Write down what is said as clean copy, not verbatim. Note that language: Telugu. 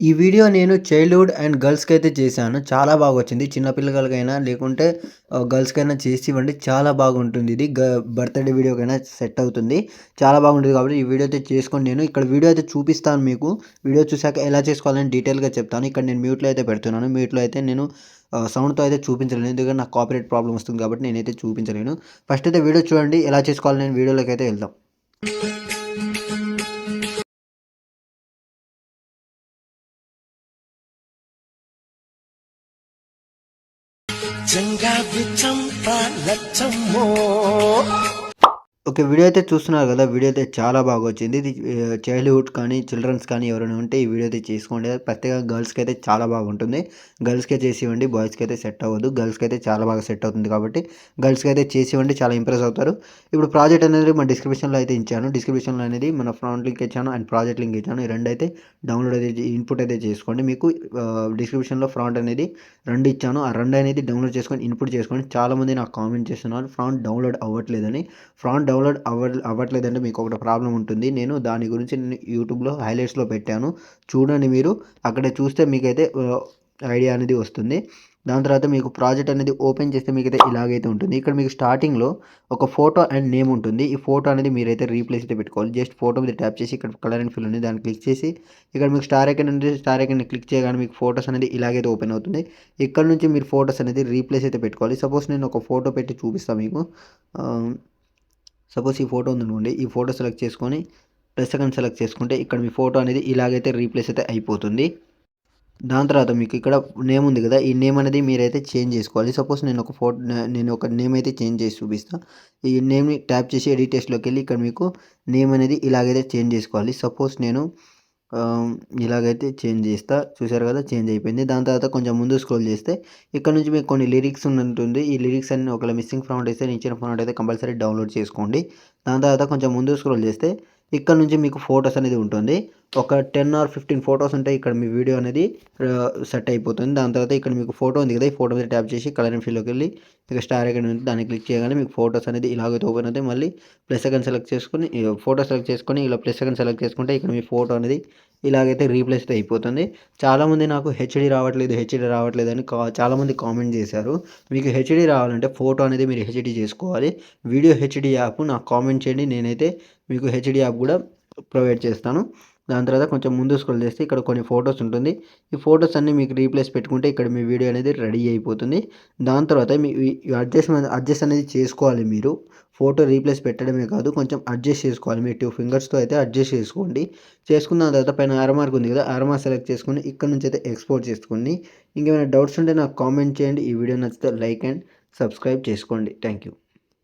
ఈ వీడియో నేను చైల్డ్‌హుడ్ అండ్ గర్ల్స్‌కైతే చేశాను. చాలా బాగొచ్చింది. చిన్న పిల్లలకైనా లేకుంటే గర్ల్స్‌కైనా చేసివ్వండి. చాలా బాగుంటుంది ఇది. బర్త్‌డే వీడియోకైనా సెట్ అవుతుంది. చాలా బాగుంటది కాబట్టి ఈ వీడియో అయితే చేసుకోండి. నేను ఇక్కడ వీడియో అయితే చూపిస్తాను మీకు. వీడియో చూసాక ఎలా చేసుకోవాలని డీటెయిల్‌గా చెప్తాను. ఇక్కడ నేను మ్యూట్‌లో అయితే పెడుతున్నాను. మ్యూట్‌లో అయితే నేను సౌండ్‌తో అయితే చూపించలేను. ఎందుకంటే నాకు కాపీరైట్ ప్రాబ్లమ్ వస్తుంది కాబట్టి నేనైతే చూపించలేను. ఫస్ట్ అయితే వీడియో చూడండి. ఎలా చేసుకోవాలో నేను వీడియోలోకైతే వెళ్దాం. జంగావి చంపా లచ్చమ్మో. ఓకే. వీడియో అయితే చూస్తున్నారు గదా! వీడియో అయితే చాలా బాగొచ్చింది. ఇది చైల్డ్‌హుడ్ కానీ, చిల్డ్రన్స్ కానీ ఎవరైనా ఉంటే ఈ వీడియో అయితే చేసుకోండి. ప్రత్యేకంగా గర్ల్స్‌కైతే చాలా బాగుంటుంది. గర్ల్స్‌కే చేసివ్వండి. బాయ్స్‌కైతే సెట్ అవ్వదు. గర్ల్స్‌కైతే చాలా బాగా సెట్ అవుతుంది కాబట్టి గర్ల్స్‌కైతే చేసివ్వండి. చాలా ఇంప్రెస్ అవుతారు. ఇప్పుడు ప్రాజెక్ట్ అనేది మన డిస్క్రిప్షన్‌లో అయితే ఇచ్చాను. డిస్క్రిప్షన్‌లో అనేది మన ఫ్రంట్ లింక్ ఇచ్చాను అండ్ ప్రాజెక్ట్ లింక్ ఇచ్చాను. ఈ రెండైతే డౌన్‌లోడ్ అయితే ఇన్‌పుట్ అయితే చేసుకోండి. మీకు డిస్క్రిప్షన్‌లో ఫ్రాంట్ అనేది 2 ఇచ్చాను. ఆ 2 అనేది డౌన్‌లోడ్ చేసుకొని ఇన్‌పుట్ చేసుకోండి. చాలామంది నాకు కామెంట్ చేస్తున్నారు ఫ్రాంట్ డౌన్‌లోడ్ అవ్వట్లేదని. డౌన్‌లోడ్ అవ్వట్లేదంటే మీకు ఒకటి ప్రాబ్లమ్ ఉంటుంది. నేను దాని గురించి యూట్యూబ్‌లో హైలైట్స్‌లో పెట్టాను. చూడండి మీరు. అక్కడ చూస్తే మీకైతే ఐడియా అనేది వస్తుంది. దాని తర్వాత మీకు ప్రాజెక్ట్ అనేది ఓపెన్ చేస్తే మీకైతే ఇలాగైతే ఉంటుంది. ఇక్కడ మీకు స్టార్టింగ్‌లో ఒక ఫోటో అండ్ నేమ్ ఉంటుంది. ఈ ఫోటో అనేది మీరైతే రీప్లేస్ అయితే పెట్టుకోవాలి. జస్ట్ ఫోటో మీద ట్యాప్ చేసి ఇక్కడ కలర్ అండ్ ఫిల్ ఉంది. దాన్ని క్లిక్ చేసి ఇక్కడ మీకు స్టార్ ఐకాన్ ఉంది. స్టార్ ఐకాన్‌ని క్లిక్ చేయగానే మీకు ఫోటోస్ అనేది ఇలాగైతే ఓపెన్ అవుతుంది. ఇక్కడ నుంచి మీరు ఫోటోస్ అనేది రీప్లేస్ అయితే పెట్టుకోవాలి. సపోజ్ నేను ఒక ఫోటో పెట్టి చూపిస్తాను మీకు. ఆహ్ సపోజ్ ఈ ఫోటో ఉందనుకోండి. ఈ ఫోటో సెలెక్ట్ చేసుకొని ప్లస్ సెకండ్ సెలెక్ట్ చేసుకుంటే ఇక్కడ మీ ఫోటో అనేది ఇలాగైతే రీప్లేస్ అయితే అయిపోతుంది. దాని తర్వాత మీకు ఇక్కడ నేమ్ ఉంది కదా! ఈ నేమ్ అనేది మీరైతే చేంజ్ చేసుకోవాలి. సపోజ్ నేను ఒక నేమ్ అయితే చేంజ్ చేసి చూపిస్తా. ఈ నేమ్‌ని ట్యాప్ చేసి ఎడిట్ టెక్స్ట్‌లోకెళ్ళి ఇక్కడ మీకు నేమ్ అనేది ఇలాగైతే చేంజ్ చేసుకోవాలి. సపోజ్ నేను ఆహ్, ఇలాగైతే చేంజ్ చేస్తా. చూసారు కదా! చేంజ్ అయిపోయింది. దాని తర్వాత కొంచెం ముందు స్క్రోల్ చేస్తే ఇక్కడ నుంచి మీకు కొన్ని లిరిక్స్ ఉంటుంది. ఈ లిరిక్స్ అన్నీ ఒకవేళ మిస్సింగ్ ఫాంట్ ఇస్తే నేను ఇచ్చిన ఫాంట్ అయితే కంపల్సరీ డౌన్‌లోడ్ చేసుకోండి. దాని తర్వాత కొంచెం ముందుకు స్క్రోల్ చేస్తే ఇక్కడ నుంచి మీకు ఫోటోస్ అనేది ఉంటుంది. ఒక 10 ఆర్ 15 ఫోటోస్ ఉంటాయి. ఇక్కడ మీ వీడియో అనేది సెట్ అయిపోతుంది. దాని తర్వాత ఇక్కడ మీకు ఫోటో ఉంది కదా! ఈ ఫోటో మీద ట్యాప్ చేసి కలర్ అండ్ ఫిల్‌లోకెళ్ళి ఇక స్టార్ ఐకాన్ ఉంది. దాన్ని క్లిక్ చేయగానే మీకు ఫోటోస్ అనేది ఇలాగైతే ఓపెన్ అవుతాయి. మళ్ళీ ప్లస్ ఐకాన్ సెలెక్ట్ చేసుకొని ఫోటో సెలెక్ట్ చేసుకొని ఇలా ప్లస్ ఐకాన్ సెలెక్ట్ చేసుకుంటే ఇక్కడ మీ ఫోటో అనేది ఇలాగైతే రీప్లేస్ అయితే అయిపోతుంది. చాలామంది నాకు హెచ్‌డీ రావట్లేదని చాలామంది కామెంట్ చేశారు. మీకు హెచ్‌డీ రావాలంటే ఫోటో అనేది మీరు హెచ్‌డీ చేసుకోవాలి. వీడియో హెచ్‌డీ యాప్ నాకు కామెంట్ చేయండి. నేనైతే మీకు హెచ్‌డీ యాప్ కూడా ప్రొవైడ్ చేస్తాను. దాని తర్వాత కొంచెం ముందు స్క్రోల్ చేస్తే ఇక్కడ కొన్ని ఫోటోస్ ఉంటుంది. ఈ ఫోటోస్ అన్నీ మీకు రీప్లేస్ పెట్టుకుంటే ఇక్కడ మీ వీడియో అనేది రెడీ అయిపోతుంది. దాని తర్వాత మీ ఈ అడ్జస్ట్ అనేది చేసుకోవాలి మీరు. ఫోటో రీప్లేస్ పెట్టడమే కాదు కొంచెం అడ్జస్ట్ చేసుకోవాలి. మీ 2 ఫింగర్స్‌తో అయితే అడ్జస్ట్ చేసుకోండి. చేసుకున్న తర్వాత పైన యారో మార్క్ ఉంది కదా! యారో మార్క్ సెలెక్ట్ చేసుకొని ఇక్కడ నుంచి అయితే ఎక్స్‌పోర్ట్ చేసుకోండి. ఇంకేమైనా డౌట్స్ ఉంటే నాకు కామెంట్ చేయండి. ఈ వీడియో నచ్చితే లైక్ అండ్ సబ్స్క్రైబ్ చేసుకోండి. Thank you.